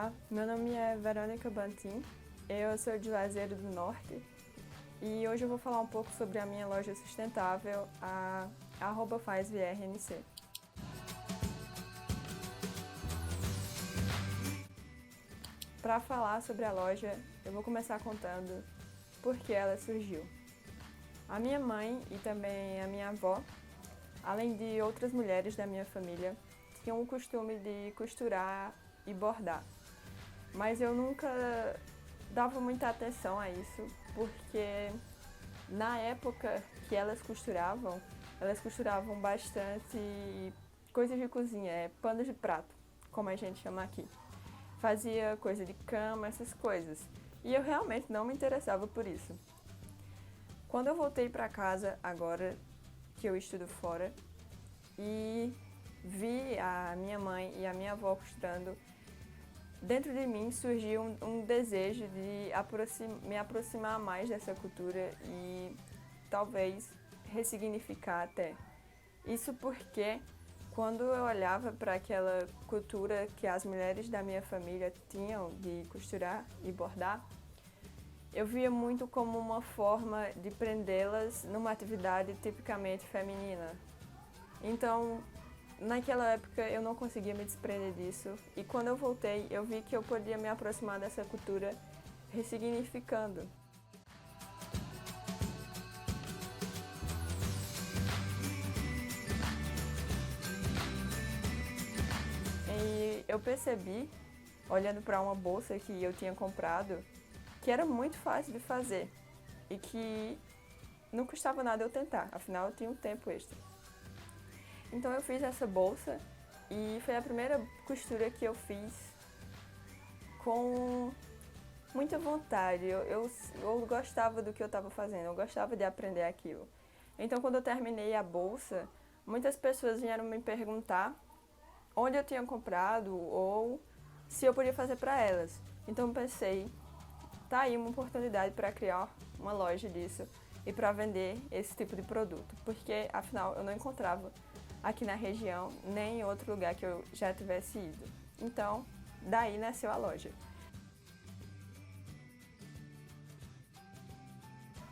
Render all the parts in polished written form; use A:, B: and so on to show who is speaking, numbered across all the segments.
A: Olá, meu nome é Verônica Bantim, eu sou de Juazeiro do Norte e hoje eu vou falar um pouco sobre a minha loja sustentável, a @fazvrnc. Para falar sobre a loja, eu vou começar contando por que ela surgiu. A minha mãe e também a minha avó, além de outras mulheres da minha família, tinham o costume de costurar e bordar. Mas eu nunca dava muita atenção a isso, porque na época que elas costuravam bastante coisas de cozinha, panos de prato, como a gente chama aqui. Fazia coisa de cama, essas coisas. E eu realmente não me interessava por isso. Quando eu voltei para casa, agora que eu estudo fora, e vi a minha mãe e a minha avó costurando, dentro de mim surgiu um desejo de me aproximar mais dessa cultura e talvez ressignificar até. Isso porque quando eu olhava para aquela cultura que as mulheres da minha família tinham de costurar e bordar, eu via muito como uma forma de prendê-las numa atividade tipicamente feminina. Então, naquela época eu não conseguia me desprender disso e quando eu voltei eu vi que eu podia me aproximar dessa cultura ressignificando. E eu percebi, olhando para uma bolsa que eu tinha comprado, que era muito fácil de fazer e que não custava nada eu tentar, afinal eu tinha um tempo extra. Então eu fiz essa bolsa e foi a primeira costura que eu fiz com muita vontade. Eu gostava do que eu estava fazendo, eu gostava de aprender aquilo. Então quando eu terminei a bolsa, muitas pessoas vieram me perguntar onde eu tinha comprado ou se eu podia fazer para elas. Então eu pensei, tá aí uma oportunidade para criar uma loja disso e para vender esse tipo de produto, porque afinal eu não encontrava aqui na região, nem em outro lugar que eu já tivesse ido. Então, daí nasceu a loja.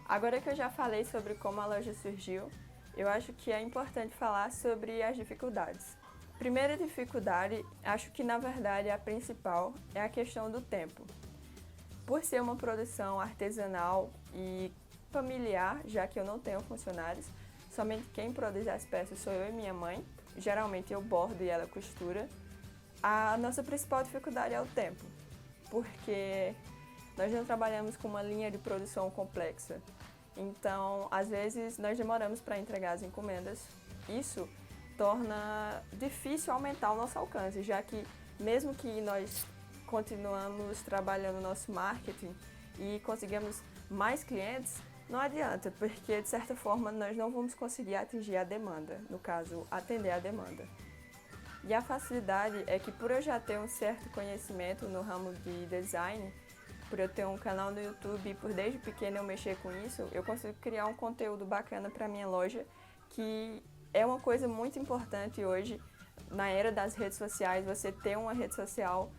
A: Agora que eu já falei sobre como a loja surgiu, eu acho que é importante falar sobre as dificuldades. Primeira dificuldade, acho que na verdade a principal, é a questão do tempo. Por ser uma produção artesanal e familiar, já que eu não tenho funcionários, somente quem produz as peças sou eu e minha mãe. Geralmente eu bordo e ela costura. A nossa principal dificuldade é o tempo, porque nós não trabalhamos com uma linha de produção complexa. Então, às vezes, nós demoramos para entregar as encomendas. Isso torna difícil aumentar o nosso alcance, já que mesmo que nós continuamos trabalhando nosso marketing e conseguimos mais clientes, não adianta, porque de certa forma nós não vamos conseguir atingir a demanda, no caso, atender a demanda. E a facilidade é que por eu já ter um certo conhecimento no ramo de design, por eu ter um canal no YouTube e por desde pequena eu mexer com isso, eu consigo criar um conteúdo bacana para minha loja, que é uma coisa muito importante hoje, na era das redes sociais, você ter uma rede social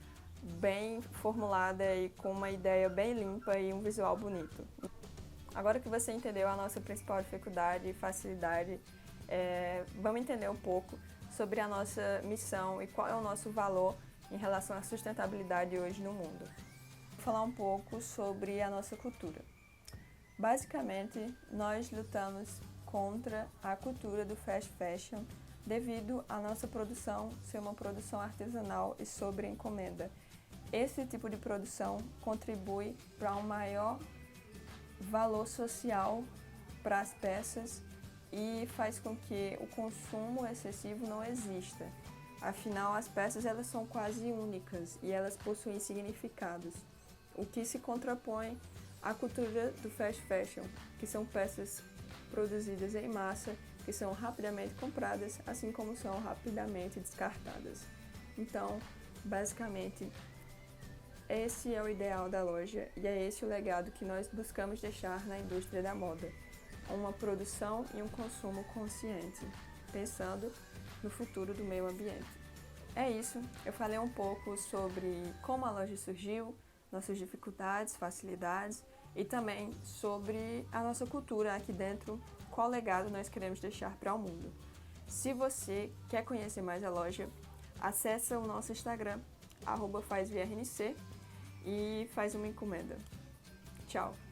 A: bem formulada e com uma ideia bem limpa e um visual bonito. Agora que você entendeu a nossa principal dificuldade e facilidade, vamos entender um pouco sobre a nossa missão e qual é o nosso valor em relação à sustentabilidade hoje no mundo. Vou falar um pouco sobre a nossa cultura. Basicamente, nós lutamos contra a cultura do fast fashion devido à nossa produção ser uma produção artesanal e sobre encomenda. Esse tipo de produção contribui para um maior valor social para as peças e faz com que o consumo excessivo não exista. Afinal, as peças elas são quase únicas e elas possuem significados, o que se contrapõe à cultura do fast fashion, que são peças produzidas em massa, que são rapidamente compradas, assim como são rapidamente descartadas. Então, basicamente, esse é o ideal da loja e é esse o legado que nós buscamos deixar na indústria da moda. Uma produção e um consumo consciente, pensando no futuro do meio ambiente. É isso, eu falei um pouco sobre como a loja surgiu, nossas dificuldades, facilidades e também sobre a nossa cultura aqui dentro, qual legado nós queremos deixar para o mundo. Se você quer conhecer mais a loja, acesse o nosso Instagram, @fazvrnc, e faz uma encomenda. Tchau!